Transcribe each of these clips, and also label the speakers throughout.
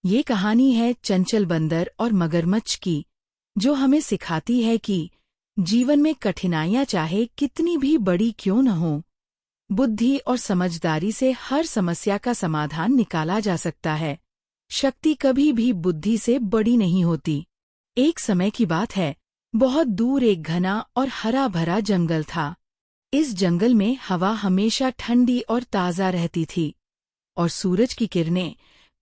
Speaker 1: ये कहानी है चंचल बंदर और मगरमच्छ की, जो हमें सिखाती है कि जीवन में कठिनाइयां चाहे कितनी भी बड़ी क्यों न हो, बुद्धि और समझदारी से हर समस्या का समाधान निकाला जा सकता है। शक्ति कभी भी बुद्धि से बड़ी नहीं होती। एक समय की बात है, बहुत दूर एक घना और हरा भरा जंगल था। इस जंगल में हवा हमेशा ठंडी और ताज़ा रहती थी और सूरज की किरणें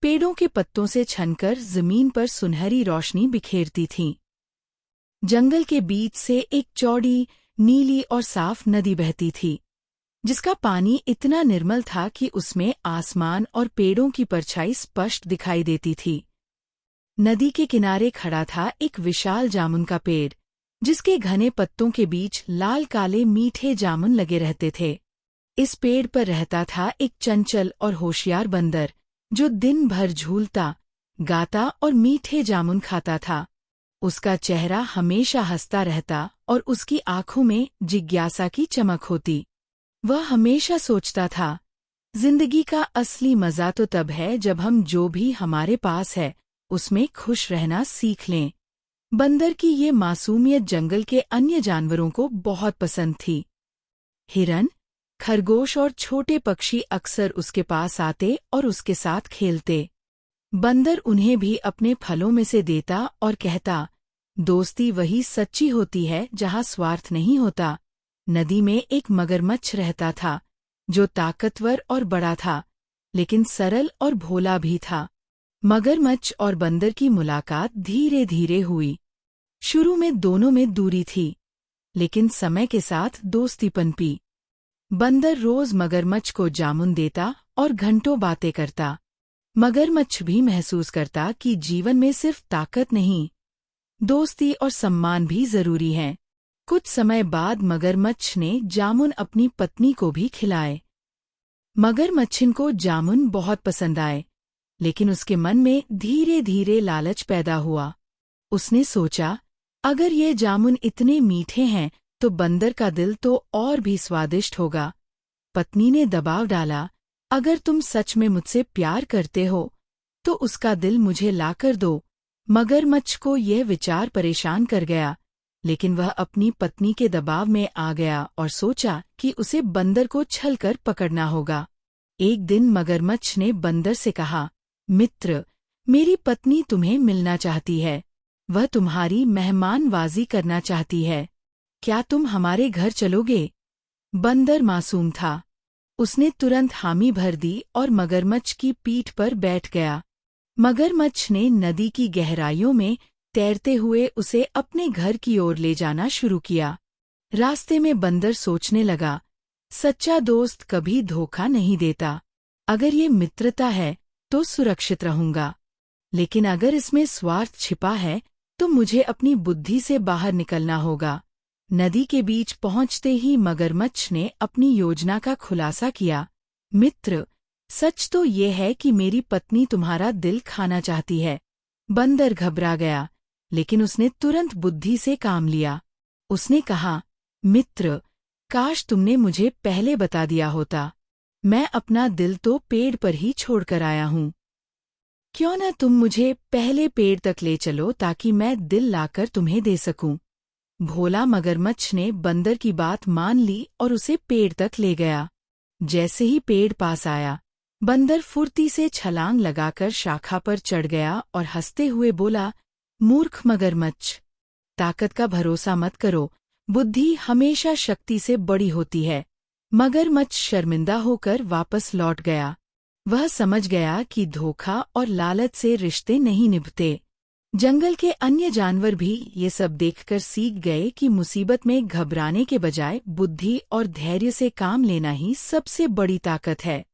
Speaker 1: पेड़ों के पत्तों से छनकर जमीन पर सुनहरी रोशनी बिखेरती थीं। जंगल के बीच से एक चौड़ी, नीली और साफ नदी बहती थी, जिसका पानी इतना निर्मल था कि उसमें आसमान और पेड़ों की परछाई स्पष्ट दिखाई देती थी। नदी के किनारे खड़ा था एक विशाल जामुन का पेड़, जिसके घने पत्तों के बीच लाल काले मीठे जामुन लगे रहते थे। इस पेड़ पर रहता था एक चंचल और होशियार बंदर, जो दिन भर झूलता, गाता और मीठे जामुन खाता था। उसका चेहरा हमेशा हंसता रहता और उसकी आंखों में जिज्ञासा की चमक होती। वह हमेशा सोचता था, जिंदगी का असली मजा तो तब है जब हम जो भी हमारे पास है उसमें खुश रहना सीख लें। बंदर की ये मासूमियत जंगल के अन्य जानवरों को बहुत पसंद थी। हिरन, खरगोश और छोटे पक्षी अक्सर उसके पास आते और उसके साथ खेलते। बंदर उन्हें भी अपने फलों में से देता और कहता, दोस्ती वही सच्ची होती है जहाँ स्वार्थ नहीं होता। नदी में एक मगरमच्छ रहता था, जो ताकतवर और बड़ा था, लेकिन सरल और भोला भी था। मगरमच्छ और बंदर की मुलाकात धीरे धीरे हुई। शुरू में दोनों में दूरी थी, लेकिन समय के साथ दोस्ती पनपी। बंदर रोज मगरमच्छ को जामुन देता और घंटों बातें करता। मगरमच्छ भी महसूस करता कि जीवन में सिर्फ ताकत नहीं, दोस्ती और सम्मान भी जरूरी हैं। कुछ समय बाद मगरमच्छ ने जामुन अपनी पत्नी को भी खिलाए। मगरमच्छिन को जामुन बहुत पसंद आए, लेकिन उसके मन में धीरे धीरे लालच पैदा हुआ। उसने सोचा, अगर ये जामुन इतने मीठे हैं तो बंदर का दिल तो और भी स्वादिष्ट होगा। पत्नी ने दबाव डाला, अगर तुम सच में मुझसे प्यार करते हो तो उसका दिल मुझे लाकर दो। मगरमच्छ को यह विचार परेशान कर गया, लेकिन वह अपनी पत्नी के दबाव में आ गया और सोचा कि उसे बंदर को छलकर पकड़ना होगा। एक दिन मगरमच्छ ने बंदर से कहा, मित्र, मेरी पत्नी तुम्हें मिलना चाहती है। वह तुम्हारी मेहमानवाजी करना चाहती है। क्या तुम हमारे घर चलोगे? बंदर मासूम था। उसने तुरंत हामी भर दी और मगरमच्छ की पीठ पर बैठ गया। मगरमच्छ ने नदी की गहराइयों में तैरते हुए उसे अपने घर की ओर ले जाना शुरू किया। रास्ते में बंदर सोचने लगा, सच्चा दोस्त कभी धोखा नहीं देता। अगर ये मित्रता है तो सुरक्षित रहूंगा, लेकिन अगर इसमें स्वार्थ छिपा है तो मुझे अपनी बुद्धि से बाहर निकलना होगा। नदी के बीच पहुंचते ही मगरमच्छ ने अपनी योजना का खुलासा किया। मित्र, सच तो ये है कि मेरी पत्नी तुम्हारा दिल खाना चाहती है। बंदर घबरा गया, लेकिन उसने तुरंत बुद्धि से काम लिया। उसने कहा, मित्र, काश तुमने मुझे पहले बता दिया होता। मैं अपना दिल तो पेड़ पर ही छोड़कर आया हूँ। क्यों न तुम मुझे पहले पेड़ तक ले चलो ताकि मैं दिल लाकर तुम्हें दे सकूं। भोला मगरमच्छ ने बंदर की बात मान ली और उसे पेड़ तक ले गया। जैसे ही पेड़ पास आया, बंदर फुर्ती से छलांग लगाकर शाखा पर चढ़ गया और हंसते हुए बोला, मूर्ख मगरमच्छ, ताकत का भरोसा मत करो, बुद्धि हमेशा शक्ति से बड़ी होती है। मगरमच्छ शर्मिंदा होकर वापस लौट गया। वह समझ गया कि धोखा और लालच से रिश्ते नहीं निभते। जंगल के अन्य जानवर भी ये सब देखकर सीख गए कि मुसीबत में घबराने के बजाय बुद्धि और धैर्य से काम लेना ही सबसे बड़ी ताकत है।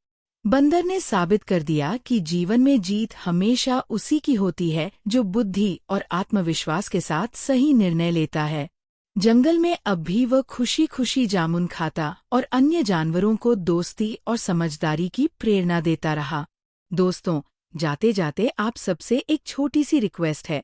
Speaker 1: बंदर ने साबित कर दिया कि जीवन में जीत हमेशा उसी की होती है जो बुद्धि और आत्मविश्वास के साथ सही निर्णय लेता है। जंगल में अब भी वह खुशी खुशी जामुन खाता और अन्य जानवरों को दोस्ती और समझदारी की प्रेरणा देता रहा। दोस्तों, जाते जाते आप सबसे एक छोटी सी रिक्वेस्ट है।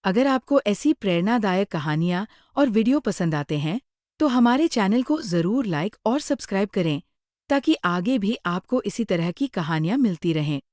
Speaker 1: अगर आपको ऐसी प्रेरणादायक कहानियाँ और वीडियो पसंद आते हैं तो हमारे चैनल को ज़रूर लाइक और सब्सक्राइब करें, ताकि आगे भी आपको इसी तरह की कहानियाँ मिलती रहें।